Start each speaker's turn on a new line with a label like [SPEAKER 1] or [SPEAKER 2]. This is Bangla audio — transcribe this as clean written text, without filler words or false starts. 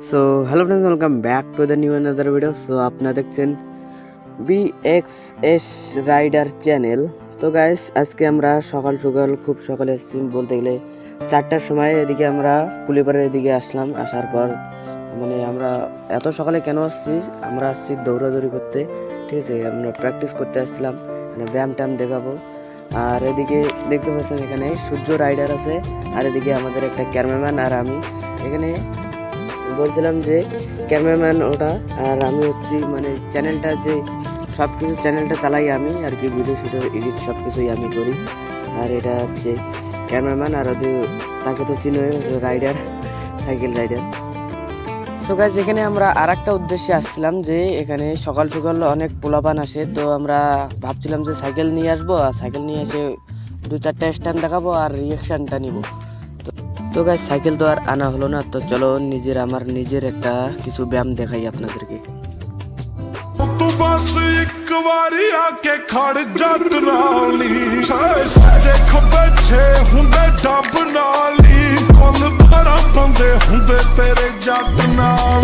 [SPEAKER 1] So hello friends, welcome back to the new another video. So আপনারা দেখছেন VXS রাইডার চ্যানেল। তো গাইস, আজকে আমরা সকাল সকাল খুব সকালে এসেছি, বলতে গেলে 4টার সময় এদিকে আমরা পুলিপাড়ার এদিকে আসলাম। আসার পর আমরা এত সকালে কেন আসছি, আমরা আসছি দৌড়াদৌড়ি করতে, ঠিক আছে। আমরা প্র্যাকটিস করতে আসছিলাম, ব্যায়াম ট্যাম দেখাবো। আর এদিকে দেখতে পাচ্ছেন এখানে সূর্য রাইডার আছে, আর এদিকে আমাদের একটা ক্যামেরাম্যান আর আমি। এখানে বলছিলাম যে ক্যামেরাম্যান ওটা, আর আমি হচ্ছি চ্যানেলটা, যে সব কিছু চ্যানেলটা চালাই আমি আর কি, ভিডিও শিডিও এডিট সব কিছুই আমি করি। আর এটা হচ্ছে ক্যামেরাম্যান, আর ওদের তাকে তো চিনোই, rider, cycle rider. So guys, এখানে আমরা আর একটা উদ্দেশ্যে আসছিলাম, যে এখানে সকাল সকাল অনেক পোলাপান আসে, তো আমরা ভাবছিলাম যে সাইকেল নিয়ে আসবো, আর সাইকেল নিয়ে এসে 2-4টা স্ট্যান্ড দেখাবো আর রিয়াকশানটা নিব। তো গাইস, সাইকেল তো আর আনা হলো না, তো চলো আমার নিজের একটা কিছু ব্যায়াম দেখাই আপনাদেরকে।
[SPEAKER 2] तू बस एक वारी आके खड़ जट नाली सच्चे खब्बे छे हुंदे डब नाली कुल भरा बंदे हुंदे तेरे जट नाल